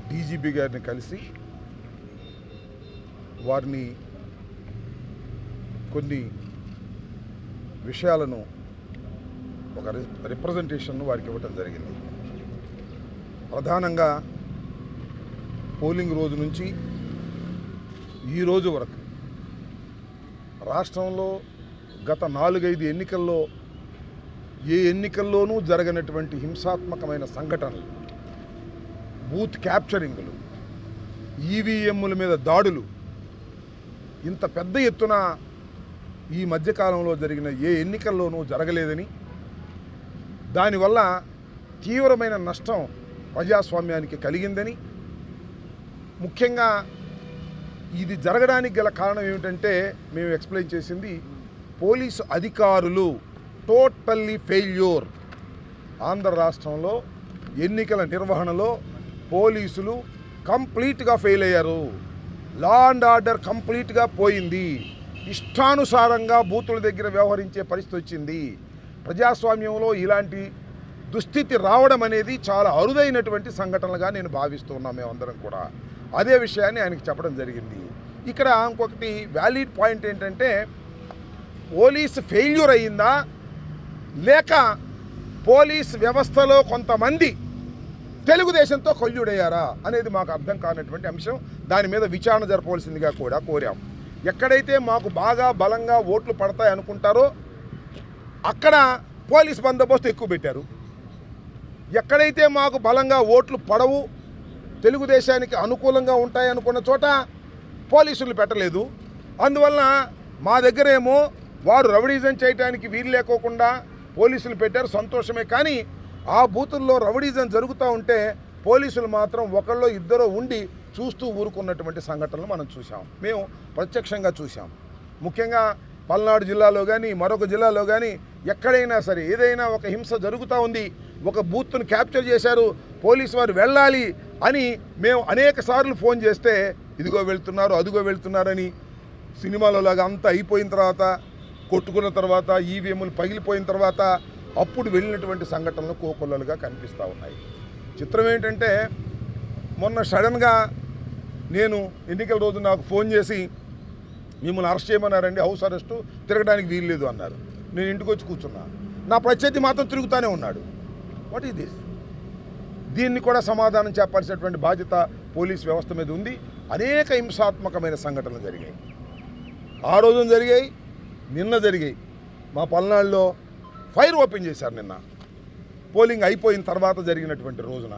DGP గారిని కలిసి వారిని కొన్ని విషయాలను ఒక రిప్రజెంటేషన్ను వారికి ఇవ్వటం జరిగింది. ప్రధానంగా పోలింగ్ రోజు నుంచి ఈ రోజు వరకు రాష్ట్రంలో గత 4-5 ఎన్నికల్లో ఏ ఎన్నికల్లోనూ జరగనటువంటి హింసాత్మకమైన సంఘటనలు, బూత్ క్యాప్చరింగ్లు, ఈవీఎంల మీద దాడులు ఇంత పెద్ద ఎత్తున ఈ మధ్యకాలంలో జరిగిన ఏ ఎన్నికల్లోనూ జరగలేదని, దానివల్ల తీవ్రమైన నష్టం ప్రజాస్వామ్యానికి కలిగిందని, ముఖ్యంగా ఇది జరగడానికి గల కారణం ఏమిటంటే మేము ఎక్స్ప్లెయిన్ చేసింది పోలీసు అధికారులు టోటల్లీ ఫెయిల్యూర్. ఆంధ్ర రాష్ట్రంలో ఎన్నికల నిర్వహణలో పోలీసులు కంప్లీట్గా ఫెయిల్ అయ్యారు. లా అండ్ ఆర్డర్ కంప్లీట్గా పోయింది. ఇష్టానుసారంగా బూతుల దగ్గర వ్యవహరించే పరిస్థితి వచ్చింది. ప్రజాస్వామ్యంలో ఇలాంటి దుస్థితి రావడం అనేది చాలా అరుదైనటువంటి సంఘటనలుగా నేను భావిస్తున్నాం మేమందరం కూడా. అదే విషయాన్ని ఆయనకి చెప్పడం జరిగింది. ఇక్కడ ఇంకొకటి వ్యాలిడ్ పాయింట్ ఏంటంటే పోలీసు ఫెయిల్యూర్ అయ్యిందా లేక పోలీస్ వ్యవస్థలో కొంతమంది తెలుగుదేశంతో కొల్లుడయ్యారా అనేది మాకు అర్థం కానటువంటి అంశం. దాని మీద విచారణ జరపవలసిందిగా కూడా కోరాం. ఎక్కడైతే మాకు బాగా బలంగా ఓట్లు పడతాయి అనుకుంటారో అక్కడ పోలీస్ బందోబస్తు ఎక్కువ పెట్టారు. ఎక్కడైతే మాకు బలంగా ఓట్లు పడవు, తెలుగుదేశానికి అనుకూలంగా ఉంటాయి అనుకున్న చోట పోలీసులు పెట్టలేదు. అందువలన మా దగ్గరేమో వారు రౌడీజం చేయడానికి వీలు లేకోకుండా పోలీసులు పెట్టారు, సంతోషమే. కానీ ఆ బూతుల్లో రౌడీజం జరుగుతూ ఉంటే పోలీసులు మాత్రం ఒకళ్ళో ఇద్దరో ఉండి చూస్తూ ఊరుకున్నటువంటి సంఘటనలు మనం చూసాం, మేము ప్రత్యక్షంగా చూసాం. ముఖ్యంగా పల్నాడు జిల్లాలో కానీ మరొక జిల్లాలో కానీ ఎక్కడైనా సరే ఏదైనా ఒక హింస జరుగుతూ ఉంది, ఒక బూత్ను క్యాప్చర్ చేశారు, పోలీసు వారు వెళ్ళాలి అని మేము అనేక సార్లు ఫోన్ చేస్తే ఇదిగో వెళ్తున్నారు అదిగో వెళ్తున్నారని సినిమాలో లాగా అంతా అయిపోయిన తర్వాత, కొట్టుకున్న తర్వాత, ఈవీఎంలు పగిలిపోయిన తర్వాత అప్పుడు వెళ్ళినటువంటి సంఘటనలు కోకొల్లలుగా కనిపిస్తూ ఉన్నాయి. చిత్రం ఏంటంటే మొన్న సడన్గా నేను ఎన్నికల రోజు నాకు ఫోన్ చేసి మిమ్మల్ని అరెస్ట్ చేయమన్నారండి, హౌస్ అరెస్టు, తిరగడానికి వీలు లేదు అన్నారు. నేను ఇంటికి వచ్చి కూర్చున్నా, నా ప్రత్యర్థి మాత్రం తిరుగుతూనే ఉన్నాడు. What is this? దీన్ని కూడా సమాధానం చెప్పాల్సినటువంటి బాధ్యత పోలీస్ వ్యవస్థ మీద ఉంది. అనేక హింసాత్మకమైన సంఘటనలు జరిగాయి, ఆ రోజున జరిగాయి, నిన్న జరిగాయి. మా పల్నాడులో ఫైర్ ఓపెన్ చేశారు నిన్న, పోలింగ్ అయిపోయిన తర్వాత జరిగినటువంటి రోజున.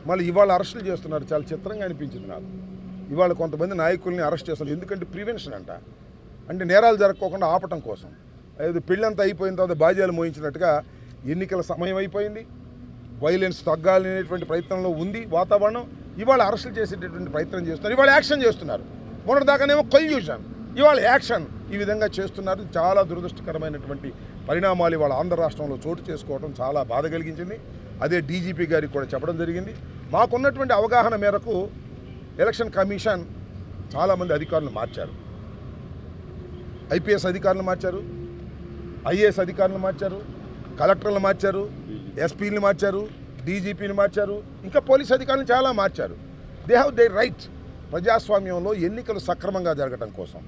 మళ్ళీ ఇవాళ అరెస్టులు చేస్తున్నారు. చాలా చిత్రంగా అనిపించింది నాకు. ఇవాళ కొంతమంది నాయకుల్ని అరెస్ట్ చేస్తున్నారు. ఎందుకంటే ప్రివెన్షన్ అంట, అంటే నేరాలు జరగకోకుండా ఆపటం కోసం. అది పెళ్ళంతా అయిపోయిన తర్వాత బాధ్యాలు మోయించినట్టుగా ఎన్నికల సమయం అయిపోయింది, వైలెన్స్ తగ్గాలనేటువంటి ప్రయత్నంలో ఉంది వాతావరణం. ఇవాళ అరెస్టులు చేసేటటువంటి ప్రయత్నం చేస్తున్నారు, ఇవాళ యాక్షన్ చేస్తున్నారు. మొన్నటిదాకానేమో కొల్యూషన్, ఇవాళ యాక్షన్. ఈ విధంగా చేస్తున్నారు. చాలా దురదృష్టకరమైనటువంటి పరిణామాలు ఇవాళ ఆంధ్ర రాష్ట్రంలో చోటు చేసుకోవడం చాలా బాధ కలిగించింది. అదే డీజీపీ గారికి కూడా చెప్పడం జరిగింది. మాకున్నటువంటి అవగాహన మేరకు ఎలక్షన్ కమిషన్ చాలామంది అధికారులు మార్చారు. ఐపీఎస్ అధికారులు మార్చారు, ఐఏఎస్ అధికారులు మార్చారు, కలెక్టర్లు మార్చారు, ఎస్పీని మార్చారు, డీజీపీని మార్చారు, ఇంకా పోలీస్ అధికారులను చాలా మార్చారు. They have they right. ప్రజాస్వామ్యంలో ఎన్నికలు సక్రమంగా జరగడం కోసం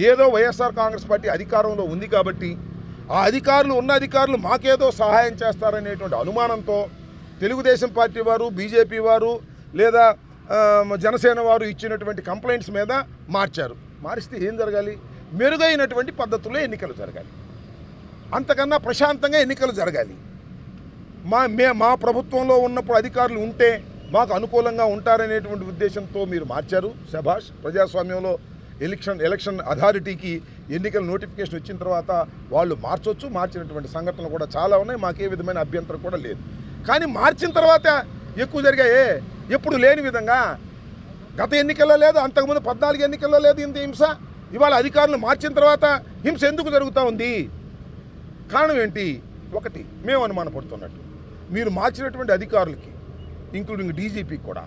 ఏదో వైఎస్ఆర్ కాంగ్రెస్ పార్టీ అధికారంలో ఉంది కాబట్టి ఆ అధికారులు ఉన్న అధికారులు మాకేదో సహాయం చేస్తారనేటువంటి అనుమానంతో తెలుగుదేశం పార్టీ వారు, బీజేపీ వారు లేదా జనసేన వారు ఇచ్చినటువంటి కంప్లైంట్స్ మీద మార్చారు. మారిస్తే ఏం జరగాలి? మెరుగైనటువంటి పద్ధతుల్లో ఎన్నికలు జరగాలి, అంతకన్నా ప్రశాంతంగా ఎన్నికలు జరగాలి. మా ప్రభుత్వంలో ఉన్నప్పుడు అధికారులు ఉంటే మాకు అనుకూలంగా ఉంటారనేటువంటి ఉద్దేశంతో మీరు మార్చారు. శభాష్. ప్రజాస్వామ్యంలో ఎలక్షన్ అథారిటీకి ఎన్నికల నోటిఫికేషన్ వచ్చిన తర్వాత వాళ్ళు మార్చొచ్చు. మార్చినటువంటి సంఘటనలు కూడా చాలా ఉన్నాయి, మాకే విధమైన అభ్యంతరం కూడా లేదు. కానీ మార్చిన తర్వాత ఎక్కువ జరిగాయే, ఎప్పుడు లేని విధంగా. గత ఎన్నికల్లో లేదు, అంతకుముందు 14 ఎన్నికల్లో లేదు ఇంత హింస. ఇవాళ అధికారులు మార్చిన తర్వాత హింస ఎందుకు జరుగుతూ ఉంది? కారణం ఏంటి? ఒకటి, మేము అనుమానపడుతున్నట్టు మీరు మార్చినటువంటి అధికారులకి ఇంక్లూడింగ్ డీజీపీకి కూడా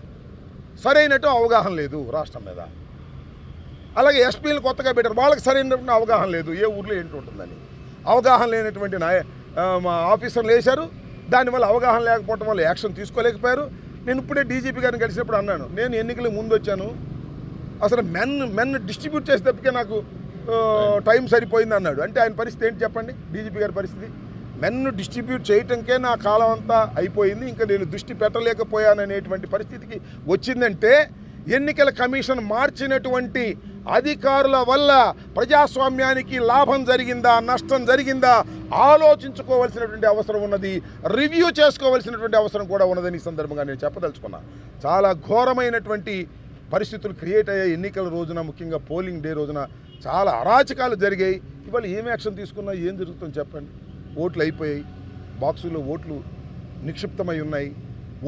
సరైనట్టు అవగాహన లేదు రాష్ట్రం మీద. అలాగే ఎస్పీలు కొత్తగా పెట్టారు, వాళ్ళకి సరైనటువంటి అవగాహన లేదు ఏ ఊర్లో ఏంటి ఉంటుందని. అవగాహన లేనటువంటి మా ఆఫీసర్లు వేశారు. దానివల్ల అవగాహన లేకపోవడం వల్ల యాక్షన్ తీసుకోలేకపోయారు. నేను ఇప్పుడే డీజీపీ గారిని కలిసినప్పుడు అన్నాను, నేను ఎన్నికలకు ముందు వచ్చాను, అసలు మెన్ డిస్ట్రిబ్యూట్ చేసేటప్పటికే నాకు టైం సరిపోయింది అన్నాడు. అంటే ఆయన పరిస్థితి ఏంటి చెప్పండి, డీజీపీ గారి పరిస్థితి. మెన్ డిస్ట్రిబ్యూట్ చేయటంకే నా కాలం అంతా అయిపోయింది, ఇంకా నేను దృష్టి పెట్టలేకపోయాననేటువంటి పరిస్థితికి వచ్చిందంటే ఎన్నికల కమిషన్ మార్చినటువంటి అధికారుల వల్ల ప్రజాస్వామ్యానికి లాభం జరిగిందా నష్టం జరిగిందా ఆలోచించుకోవాల్సినటువంటి అవసరం ఉన్నది, రివ్యూ చేసుకోవాల్సినటువంటి అవసరం కూడా ఉన్నదని ఈ సందర్భంగా నేను చెప్పదలుచుకున్నా. చాలా ఘోరమైనటువంటి పరిస్థితులు క్రియేట్ అయ్యాయి ఎన్నికల రోజున, ముఖ్యంగా పోలింగ్ డే రోజున చాలా అరాచకాలు జరిగాయి. ఇవాళ ఏం యాక్షన్ తీసుకున్నా ఏం జరుగుతుందో చెప్పండి. ఓట్లు అయిపోయాయి, బాక్సుల్లో ఓట్లు నిక్షిప్తమై ఉన్నాయి,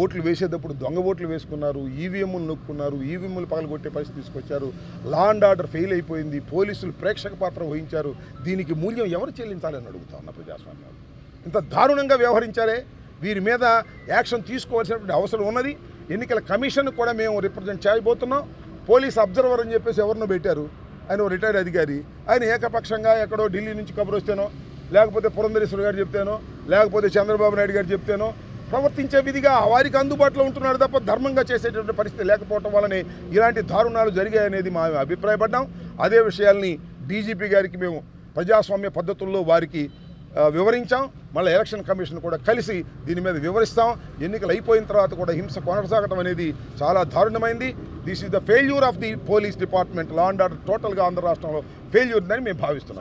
ఓట్లు వేసేటప్పుడు దొంగ ఓట్లు వేసుకున్నారు, ఈవీఎంలు నొక్కున్నారు, ఈవీఎంలు పగలగొట్టే పరిస్థితి తీసుకొచ్చారు, లా అండ్ ఆర్డర్ ఫెయిల్ అయిపోయింది, పోలీసులు ప్రేక్షక పాత్ర వహించారు. దీనికి మూల్యం ఎవరు చెల్లించాలని అడుగుతా ఉన్న ప్రజాస్వామ్యం. ఇంత దారుణంగా వ్యవహరించారే, వీరి మీద యాక్షన్ తీసుకోవాల్సినటువంటి అవసరం ఉన్నది. ఎన్నికల కమిషన్ కూడా మేము రిప్రజెంట్ చేయబోతున్నాం. పోలీస్ అబ్జర్వర్ అని చెప్పేసి ఎవరినో పెట్టారు, ఆయన రిటైర్డ్ అధికారి, ఆయన ఏకపక్షంగా ఎక్కడో ఢిల్లీ నుంచి కబురు వస్తేనో, లేకపోతే పురంధరేశ్వరి గారు చెప్తేనో, లేకపోతే చంద్రబాబు నాయుడు గారు చెప్తేనో ప్రవర్తించే విధిగా వారికి అందుబాటులో ఉంటున్నాడు తప్ప ధర్మంగా చేసేటువంటి పరిస్థితి లేకపోవటం వల్లనే ఇలాంటి దారుణాలు జరిగాయనేది మా అభిప్రాయపడ్డాం. అదే విషయాల్ని డీజీపీ గారికి మేము ప్రజాస్వామ్య పద్ధతుల్లో వారికి వివరించాం. మళ్ళీ ఎలక్షన్ కమిషన్ కూడా కలిసి దీని మీద వివరిస్తాం. ఎన్నికలు అయిపోయిన తర్వాత కూడా హింస కొనసాగడం అనేది చాలా దారుణమైంది. This is the failure of the police department. Law and order టోటల్గా ఆంధ్ర రాష్ట్రంలో ఫెయిల్యూర్ ఉందని మేము భావిస్తున్నాం.